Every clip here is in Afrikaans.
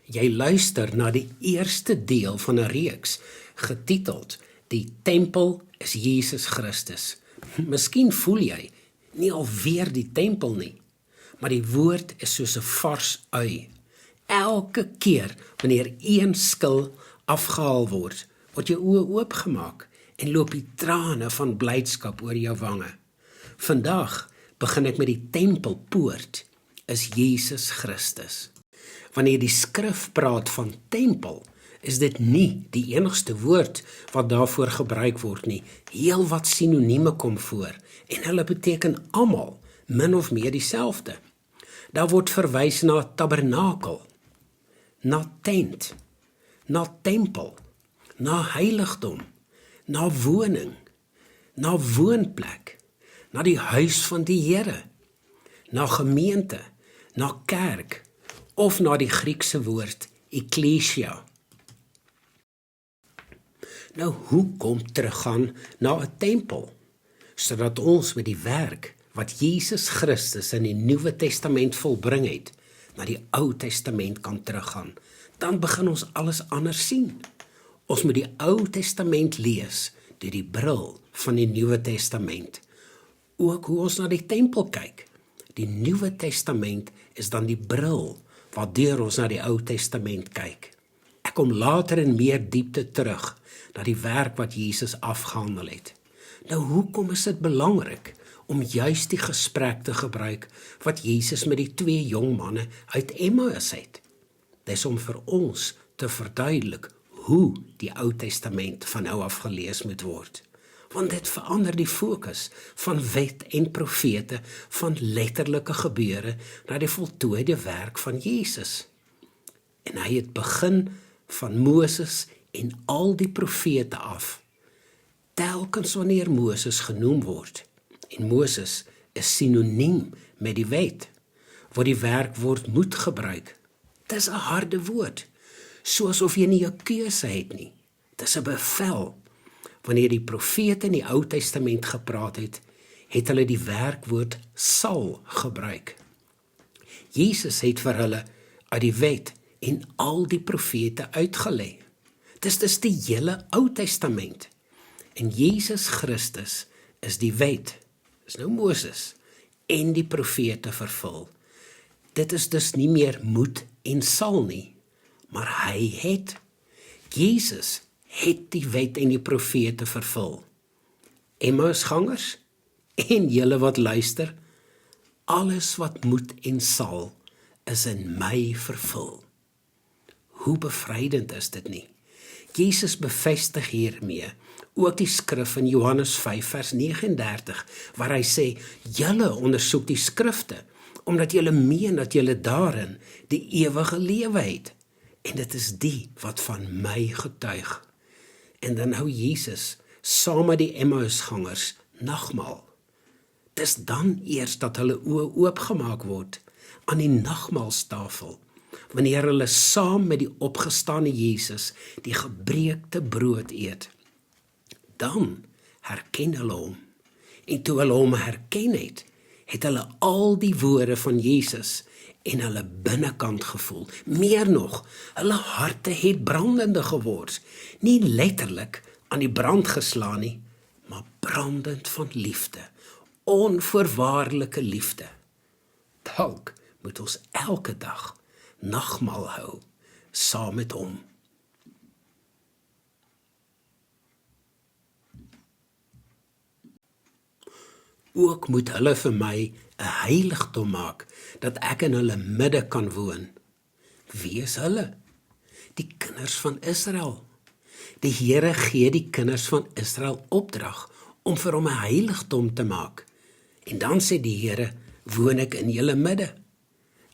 Jy luister na die eerste deel van 'n reeks, getiteld Die Tempel is Jesus Christus. Miskien voel jy, nie alweer die tempel nie, maar die woord is soos 'n vars ui. Elke keer wanneer een skil afgehaal word, word jou oë oopgemaak en loop die trane van blydskap oor jou wange. Vandag begin ek met die tempelpoort, is Jesus Christus. Wanneer die skrif praat van tempel, is dit nie die enigste woord wat daarvoor gebruik word nie. Heel wat sinonieme kom voor en hulle beteken almal min of meer dieselfde. Daar word verwys na tabernakel, na tent, na tempel, na heiligdom, na woning, na woonplek, na die huis van die Here, na gemeente, na kerk, of na die Griekse woord ekklesia. Nou, hoekom teruggaan na 'n tempel? Sodat ons met die werk wat Jesus Christus in die Nuwe Testament volbring het, na die Ou Testament kan teruggaan. Dan begin ons alles anders sien. Ons moet die Ou Testament lees deur die bril van die Nuwe Testament. Ook hoe ons na die tempel kyk. Die Nuwe Testament is dan die bril waardeur ons na die Ou Testament kyk. Ek kom later in meer diepte terug na die werk wat Jesus afgehandel het. Nou, hoekom is dit belangrik om juist die gesprek te gebruik wat Jesus met die 2 jong manne uit Emmaus het? Dis om vir ons te verduidelik hoe die Ou Testament van nou af gelees moet word. Want dit verander die fokus van wet en profete, van letterlike gebeure na die voltooide werk van Jesus. En hy het begin van Moses en al die profete af. Telkens wanneer Moses genoem word, en Moses is sinoniem met die wet, word die werkwoord moet gebruik. Dis 'n harde woord, soos of jy nie 'n keuse het nie. Dis 'n bevel. Wanneer die profete in die Ou Testament gepraat het, het hulle die werkwoord sal gebruik. Jesus het vir hulle uit die wet en al die profete uitgelê. Dis die hele Ou Testament. En Jesus Christus is die wet, is nou Moses, en die profete vervul. Dit is dus nie meer moet en sal nie, maar hy het. Jesus het die wet en die profete vervul. Emmausgangers en julle wat luister, alles wat moet en sal is in my vervul. Hoe bevrydend is dit nie? Jesus bevestig hiermee ook die skrif in Johannes 5 vers 39, waar hy sê, julle ondersoek die skrifte, omdat julle meen dat julle daarin die ewige lewe het. En dit is die wat van my getuig. En dan hou Jesus saam met die Emmausgangers nagmaal. Dis dan eers dat hulle oë oopgemaak word aan die nagmaalstafel, wanneer hulle saam met die opgestane Jesus die gebreekte brood eet. Dan herken hulle hom. En toe hulle hom herken het, het hulle al die woorde van Jesus en hulle binnekant gevoel. Meer nog, hulle harte het brandende geword. Nie letterlik aan die brand geslaan nie, maar brandend van liefde. Onvoorwaardelike liefde. Dalk moet ons elke dag nagmaal hou, saam met hom. Ook moet hulle vir my 'n heiligdom maak, dat ek in hulle midde kan woon. Wie is hulle? Die kinders van Israel. Die Here gee die kinders van Israel opdrag om vir hom 'n heiligdom te maak. En dan sê die Here, woon ek in julle midde.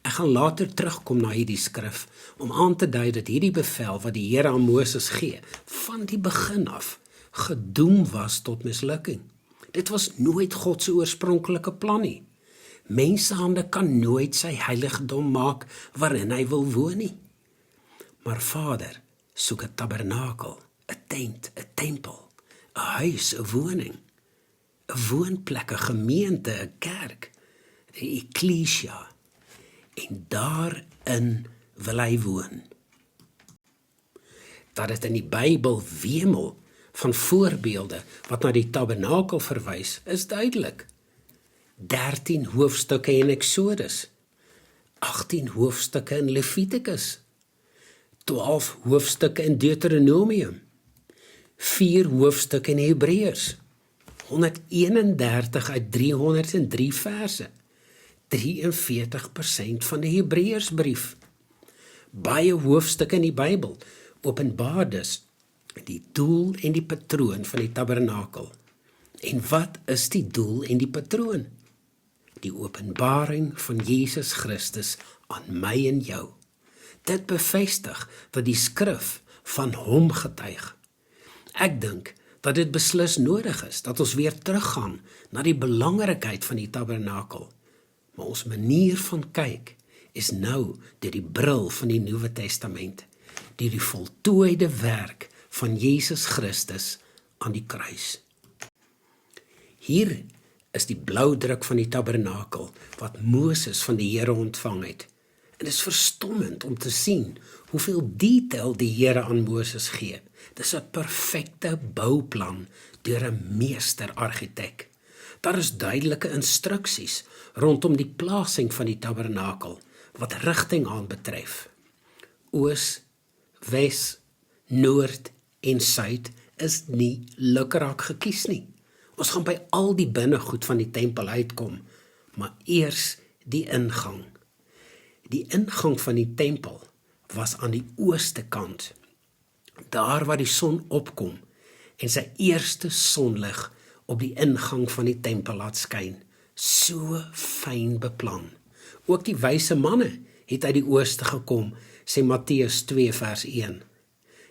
Ek gaan later terugkom na hierdie skrif, om aan te dui dat hierdie bevel wat die Here aan Moses gee, van die begin af, gedoem was tot mislukking. Dit was nooit God se oorspronklike plan nie. Mensehande kan nooit sy heiligdom maak waarin hy wil woon nie. Maar Vader soek 'n tabernakel, 'n tent, 'n tempel, 'n huis, 'n woning, 'n woonplek, 'n gemeente, 'n kerk, 'n ekklesia. En daarin wil hy woon. Dat dit in die Bybel wemel van voorbeelde wat na die tabernakel verwys, is duidelik. 13 hoofstukke in Eksodus, 18 hoofstukke in Levitikus, 12 hoofstukke in Deuteronomium, 4 hoofstukke in Hebreërs, 131 uit 303 verse, 43% van die Hebreërsbrief. Baie hoofstukke in die Bybel openbaar dus die doel en die patroon van die tabernakel. En wat is die doel en die patroon? Die openbaring van Jesus Christus aan my en jou. Dit bevestig dat die skrif van hom getuig. Ek dink dat dit beslis nodig is dat ons weer teruggaan na die belangrikheid van die tabernakel. Maar ons manier van kyk is nou deur die bril van die Nuwe Testament, deur die voltooide werk van Jesus Christus aan die kruis. Hier is die blauwdruk van die tabernakel wat Moses van die Here ontvang het. En dit is verstommend om te sien hoeveel detail die Here aan Moses gee. Dit is 'n perfekte bouplan deur 'n meester-argitek. Daar is duidelike instruksies rondom die plasing van die tabernakel wat rigting aanbetref. Oos, wes, noord en suid is nie lukraak gekies nie. Ons gaan by al die binnegoed van die tempel uitkom, maar eers die ingang. Die ingang van die tempel was aan die ooste kant, daar waar die son opkom en sy eerste sonlig op die ingang van die tempel laat skyn. So fyn beplan. Ook die wyse manne het uit die ooste gekom, sê Matteus 2 vers 1.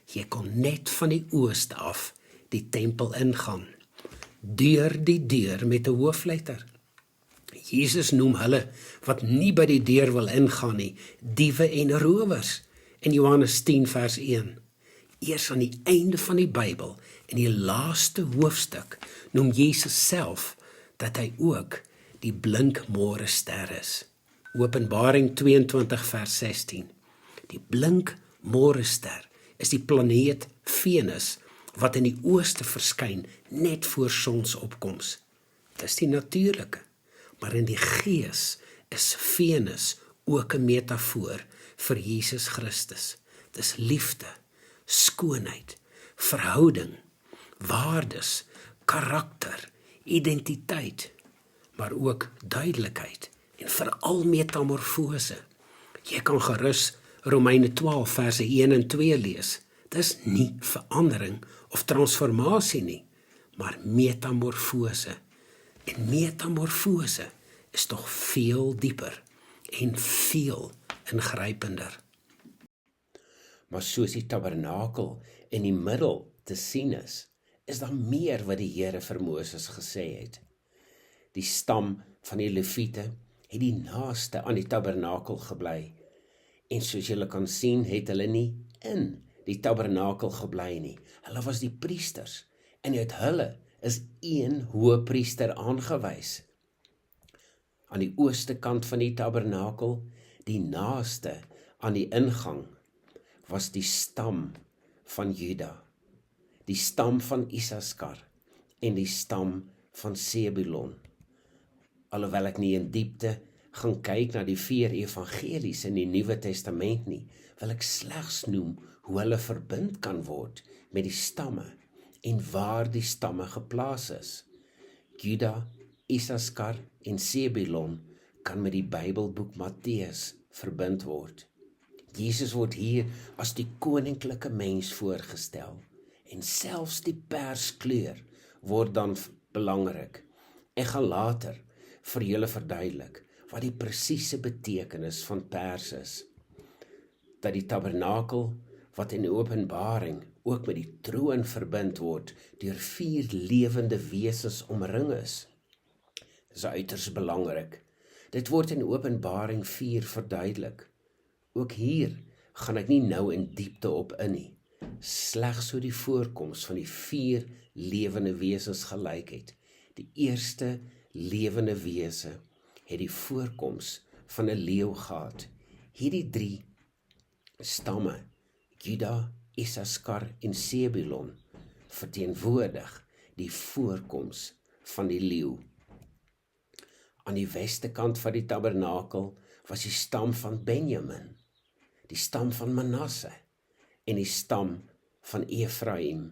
Jy kon net van die ooste af die tempel ingaan, deur die deur met 'n hoofletter. Jesus noem hulle wat nie by die deur wil ingaan nie, diewe en rowers, in Johannes 10 vers 1. Eers aan die einde van die Bybel, in die laaste hoofstuk, noem Jesus self dat hy ook die blinkmôre ster is. Openbaring 22 vers 16. Die blinkmôre ster is die planeet Venus wat in die ooste verskyn net voor sonsopkoms. Dis die natuurlike, maar in die gees is Venus ook 'n metafoor vir Jesus Christus. Dis liefde, skoonheid, verhouding, waardes, karakter, identiteit, maar ook duidelikheid en veral metamorfose. Jy kan gerus Romeine 12 verse 1 en 2 lees. Dis nie verandering of transformasie nie, maar metamorfose. En metamorfose is tog veel dieper en veel ingrypender. Maar soos die tabernakel in die middel te sien is daar meer wat die Here vir Moses gesê het. Die stam van die Lewiete het die naaste aan die tabernakel gebly. En soos julle kan sien, het hulle nie in die tabernakel gebly nie. Hulle was die priesters en uit hulle is een hoëpriester aangewys. Aan die ooste kant van die tabernakel, die naaste aan die ingang, was die stam van Juda, die stam van Isaskar en die stam van Sebulon. Alhoewel ek nie in diepte gaan kyk na die 4 evangelies in die Nuwe Testament nie, wil ek slegs noem hoe hulle verbind kan word met die stamme en waar die stamme geplaas is. Juda, Isaskar en Sebulon kan met die Bybelboek Matteus verbind word. Jesus word hier as die koninklike mens voorgestel en selfs die perskleur word dan belangrik. Ek gaan later vir julle verduidelik wat die presiese betekenis van pers is. Dat die tabernakel wat in Openbaring ook met die troon verbind word deur 4 lewende wesens omring is. Dis uiters belangrik. Dit word in Openbaring 4 verduidelik. Ook hier gaan ek nie nou in diepte op in nie. Slegs so die voorkoms van die 4 lewende wesens gelyk het. Die eerste lewende wese het die voorkoms van 'n leeu gehad. Hierdie 3 stamme, Juda, Issaskar en Sebulon verteenwoordig die voorkoms van die leeu. Aan die weste kant van die tabernakel was die stam van Benjamin, die stam van Manasse en die stam van Efraim.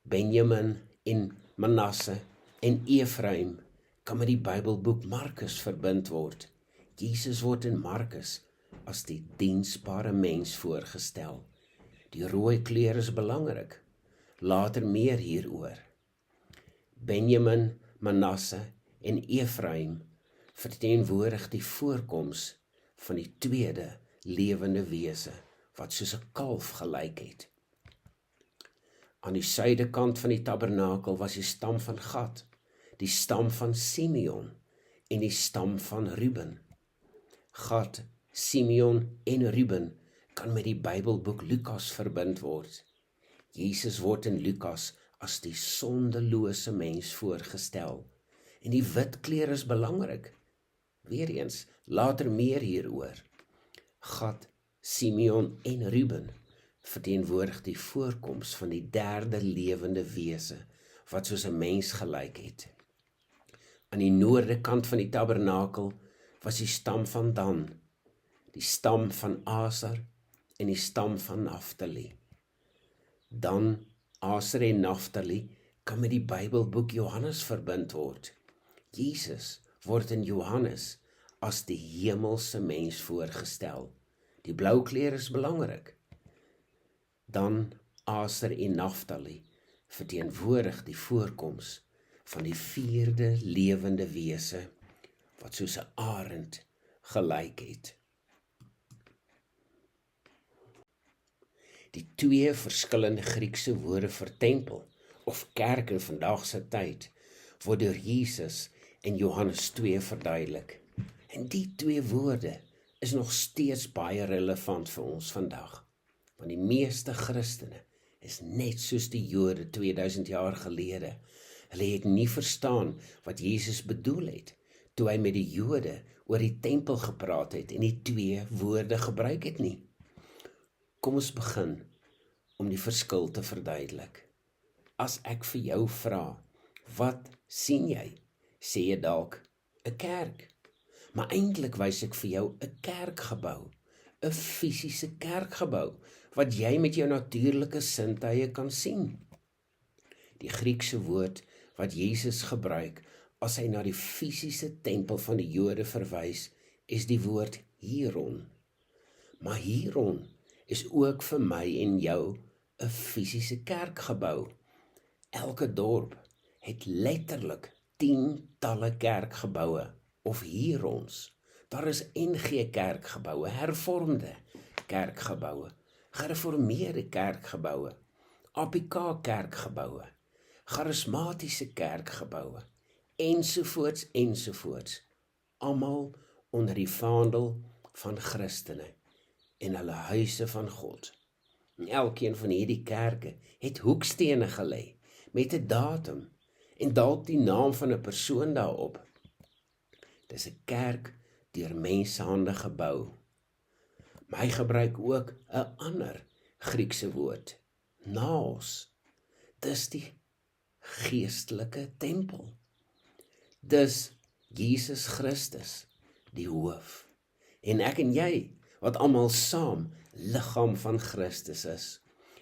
Benjamin en Manasse en Efraim kan met die Bybelboek Markus verbind word. Jesus word in Markus as die diensbare mens voorgestel. Die rooi kleur is belangrik. Later meer hieroor. Benjamin, Manasse en Efraim verteenwoordig die voorkoms van die tweede lewende wese wat soos 'n kalf gelyk het. Aan die suidekant van die tabernakel was die stam van Gad, die stam van Simeon en die stam van Ruben. Gad, Simeon en Ruben kan met die Bybelboek Lukas verbind word. Jesus word in Lukas as die sondelose mens voorgestel. En die wit kleur is belangrik. Weereens, later meer hieroor. Gad, Simeon en Ruben verteenwoordig die voorkoms van die derde lewende wese, wat soos 'n mens gelyk het. Aan die noorde kant van die tabernakel was die stam van Dan, die stam van Aser en die stam van Naftali. Dan, Aser en Naftali kan met die Bybelboek Johannes verbind word. Jesus word in Johannes as die hemelse mens voorgestel. Die blou kleur is belangrik. Dan Aser en Naftali verteenwoordig die voorkoms van die vierde lewende wese wat soos 'n arend gelyk het. Die twee verskillende Griekse woorde vir tempel of kerk in vandag se tyd word deur Jesus en Johannes 2 verduidelik. En die twee woorde is nog steeds baie relevant vir ons vandag. Want die meeste Christene is net soos die Jode 2000 jaar gelede. Hulle het nie verstaan wat Jesus bedoel het toe hy met die Jode oor die tempel gepraat het en die twee woorde gebruik het nie. Kom ons begin om die verskil te verduidelik. As ek vir jou vra, wat sien jy? Sê jy dalk 'n kerk. Maar eintlik wys ek vir jou 'n kerkgebou, 'n fisiese kerkgebou wat jy met jou natuurlike sintuie kan sien. Die Griekse woord wat Jesus gebruik as hy na die fisiese tempel van die Jode verwys, is die woord hieron. Maar hieron is ook vir my en jou 'n fisiese kerkgebou. Elke dorp het letterlik tientalle kerkgeboue of hierons. Daar is NG kerkgeboue, hervormde kerkgeboue, gereformeerde kerkgeboue, APK kerkgeboue, charismatiese kerkgeboue, ensovoorts ensovoorts, almal onder die vaandel van Christene en hulle huise van God. En elkeen van hierdie kerke het hoekstene gelê met 'n datum en dalk die naam van 'n persoon daarop. Dis 'n kerk deur menshande gebou. Maar hy gebruik ook 'n ander Griekse woord, naos. Dis die geestelike tempel. Dis Jesus Christus, die hoof. En ek en jy, wat almal saam liggaam van Christus is.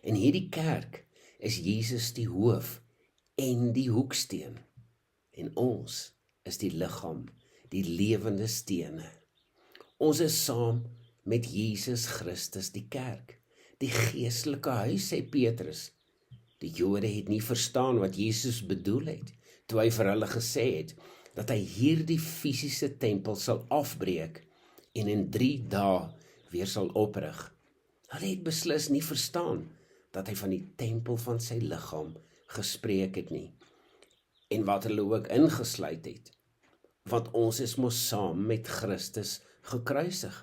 En hierdie kerk is Jesus die hoof en die hoeksteen. En ons is die liggaam, die lewende stene. Ons is saam met Jesus Christus die kerk, die geestelike huis, sê Petrus. Die Jode het nie verstaan wat Jesus bedoel het, toe hy vir hulle gesê het, dat hy hierdie fisiese tempel sal afbreek en in 3 dae weer sal oprig. Hulle het beslis nie verstaan dat hy van die tempel van sy liggaam gespreek het nie. En wat hulle ook ingesluit het, want ons is mos saam met Christus gekruisig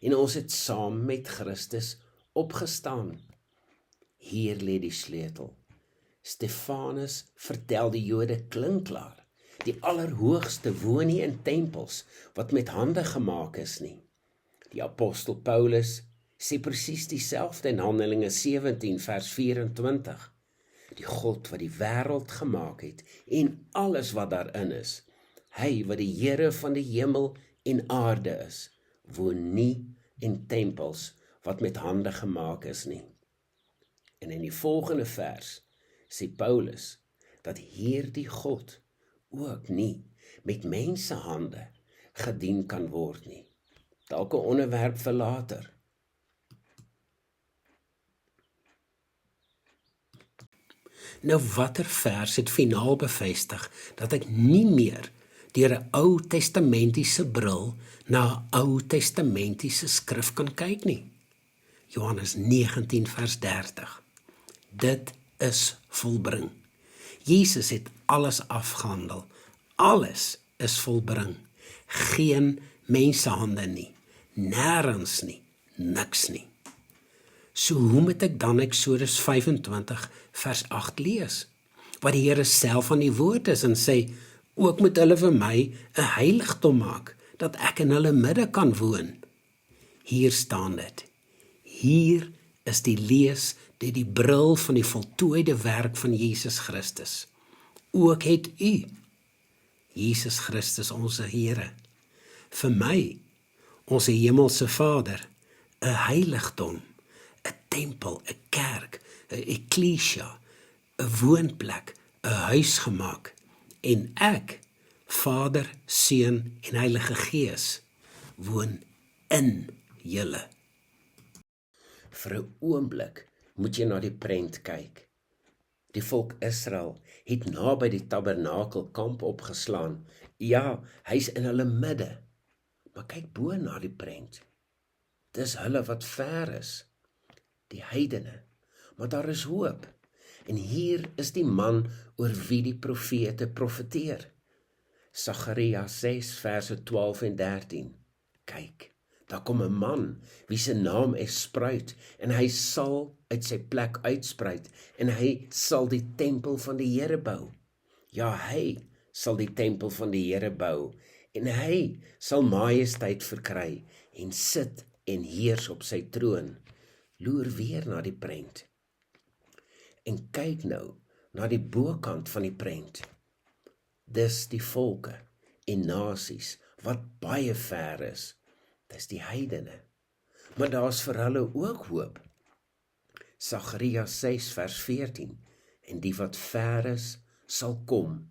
en ons het saam met Christus opgestaan. Hier lê die sleutel. Stefanus vertel die Jode klinkklaar, die Allerhoogste woon nie in tempels wat met hande gemaak is nie. Die apostel Paulus sê presies dieselfde in Handelinge 17 vers 24. Die God wat die wêreld gemaak het en alles wat daarin is, hy wat die Here van die hemel en aarde is, woon nie in tempels wat met hande gemaak is nie. En in die volgende vers sê Paulus dat hierdie God ook nie met mensehande gedien kan word nie. Dalk 'n onderwerp vir later. Nou watter vers het finaal bevestig dat ek nie meer deur 'n Ou Testamentiese bril na 'n Ou Testamentiese skrif kan kyk nie? Johannes 19 vers 30. Dit is volbring. Jesus het alles afgehandel. Alles is volbring. Geen mensehande nie. Nêrens nie. Niks nie. So hoe moet ek dan Eksodus 25 vers 8 lees? Wat die Here self aan die woord is en sê, ook moet hulle vir my 'n heiligdom maak, dat ek in hulle midde kan woon. Hier staan dit. Hier is die lees deur die bril van die voltooide werk van Jesus Christus. Ook het u, Jesus Christus ons Here, vir my, ons hemelse Vader, 'n heiligdom, 'n tempel, 'n kerk, 'n eklesia, 'n woonplek, 'n huis gemaak, en ek, Vader, Seun en Heilige Gees, woon in julle. Vir 'n oomblik moet jy na die prent kyk. Die volk Israel het naby die tabernakel kamp opgeslaan. Ja, hy's in hulle midde. Maar kyk bo na die prent. Dis hulle wat ver is, die heidene. Maar daar is hoop. En hier is die man oor wie die profete profeteer. Sagaria 6 verse 12 en 13. Kyk, daar kom 'n man wie se naam is Spruit, en hy sal uit sy plek uitspruit, en hy sal die tempel van die Here bou. Ja, hy sal die tempel van die Here bou, en hy sal majesteit verkry, en sit en heers op sy troon. Loer weer na die prent. En kyk nou na die bokant van die prent. Dis die volke en nasies wat baie ver is. Dis die heidene. Maar daar's vir hulle ook hoop. Sagaria 6 vers 14. En die wat ver is, sal kom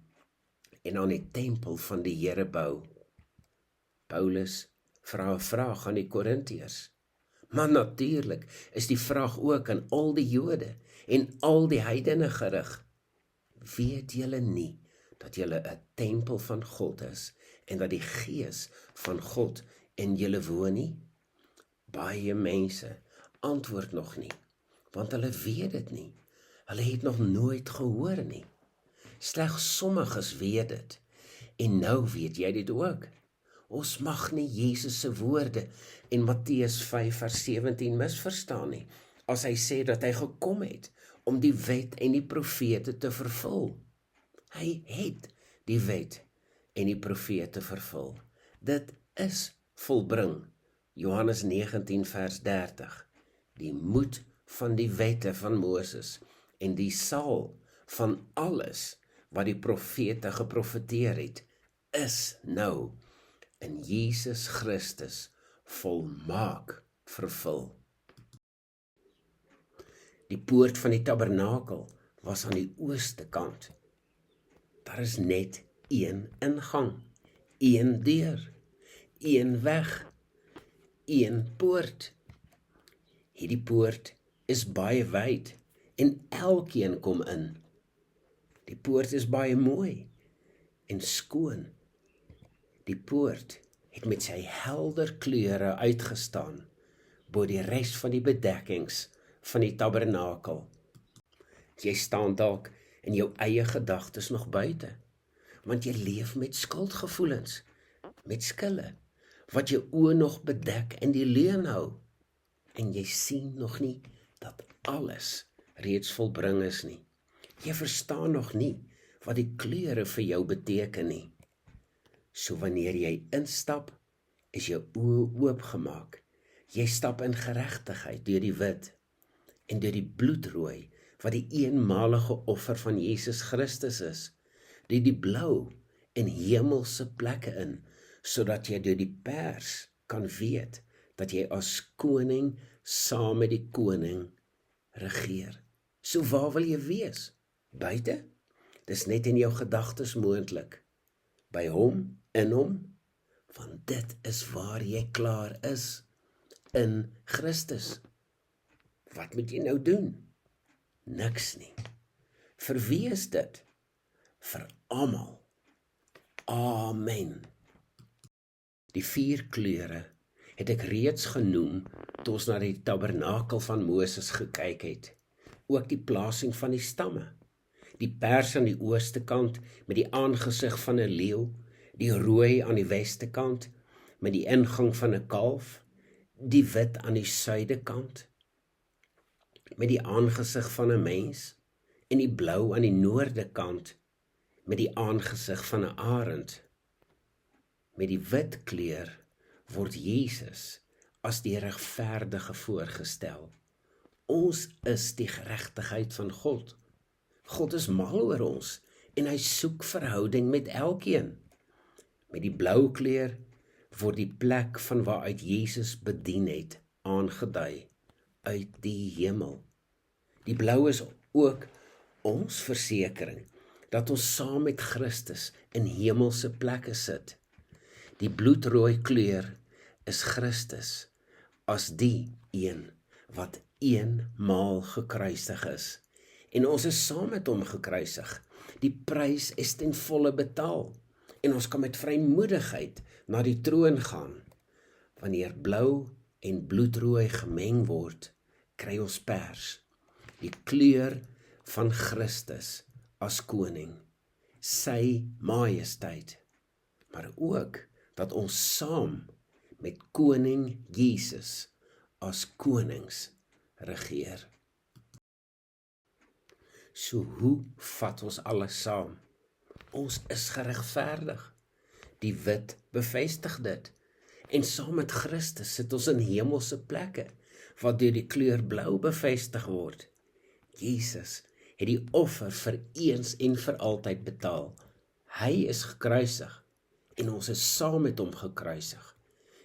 en aan die tempel van die Here bou. Paulus vra 'n vraag aan die Korintiërs. Maar natuurlik is die vraag ook aan al die Jode en al die heidene gerig. Weet julle nie dat julle 'n tempel van God is en dat die Gees van God in julle woon nie? Baie mense antwoord nog nie, want hulle weet dit nie. Hulle het nog nooit gehoor nie. Slegs sommiges weet dit. En nou weet jy dit ook. Ons mag nie Jesus se woorde in Matteus 5 vers 17 misverstaan nie, as hy sê dat hy gekom het om die wet en die profete te vervul. Hy het die wet en die profete vervul. Dit is volbring. Johannes 19 vers 30. Die moed van die wette van Moses en die saal van alles wat die profete geprofeteer het, is nou in Jesus Christus volmaak vervul. Die poort van die tabernakel was aan die ooste kant. Daar is net een ingang, een deur, een weg, een poort. Hierdie poort is baie wyd en elkeen kom in. Die poort is baie mooi en skoon. Die poort het met sy helder kleure uitgestaan bo die res van die bedekkings van die tabernakel. Jy staan dalk in jou eie gedagtes nog buite, want jy leef met skuldgevoelens, met skille, wat jou oë nog bedek en die leuen hou. En jy sien nog nie dat alles reeds volbring is nie. Jy verstaan nog nie wat die kleure vir jou beteken nie. So wanneer jy instap, is jou oë oopgemaak. Jy stap in geregtigheid deur die wit en deur die bloedrooi, wat die eenmalige offer van Jesus Christus is, deur die blou en hemelse plekke in, sodat jy deur die pers kan weet dat jy as koning saam met die koning regeer. So waar wil jy wees? Buite? Dis net in jou gedagtes moontlik. By hom, in hom, want dit is waar jy klaar is, in Christus. Wat moet jy nou doen? Niks nie. Vir wie is dit? Vir almal. Amen. Die 4 kleure het ek reeds genoem toe ons na die tabernakel van Moses gekyk het. Ook die plasing van die stamme. Die pers aan die ooste kant met die aangesig van 'n leeu, die rooi aan die weste kant met die ingang van 'n kalf, die wit aan die suide kant met die aangesig van 'n mens en die blou aan die noorde kant met die aangesig van 'n arend. Met die wit kleur word Jesus as die regverdige voorgestel. Ons is die geregtigheid van God. God is mal oor ons en hy soek verhouding met elkeen. Met die blou kleur word die plek van waaruit Jesus bedien het aangedui, uit die hemel. Die blou is ook ons versekering dat ons saam met Christus in hemelse plekke sit. Die bloedrooi kleur is Christus as die een wat eenmaal gekruisig is. En ons is saam met hom gekruisig. Die prys is ten volle betaal. En ons kan met vrymoedigheid na die troon gaan. Wanneer blou en bloedrooi gemeng word, kry ons pers. Die kleur van Christus as koning, sy majesteit, maar ook dat ons saam met koning Jesus as konings regeer. So hoe vat ons alles saam? Ons is geregverdig. Die wit bevestig dit. En saam met Christus sit ons in hemelse plekke, wat deur die kleur blou bevestig word. Jesus het die offer vir eens en vir altyd betaal. Hy is gekruisig en ons is saam met hom gekruisig.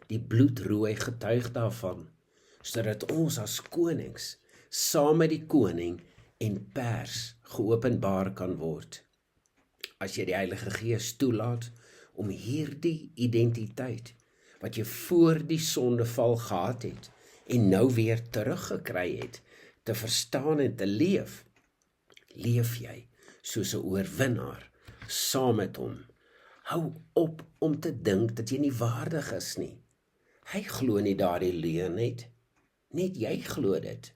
Die bloedrooi getuig daarvan, sodat ons as konings saam met die koning en pers geopenbaar kan word. As jy die Heilige Gees toelaat om hierdie identiteit wat jy voor die sondeval gehad het en nou weer teruggekry het, te verstaan en te leef, leef jy soos 'n oorwinnaar saam met hom. Hou op om te dink dat jy nie waardig is nie. Hy glo nie daardie leuen net jy glo dit,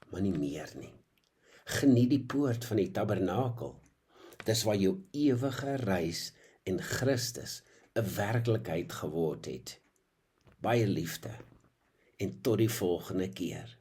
maar nie meer nie. Geniet die poort van die tabernakel. Dis waar jou ewige reis in Christus 'n werklikheid geword het. Baie liefde en tot die volgende keer.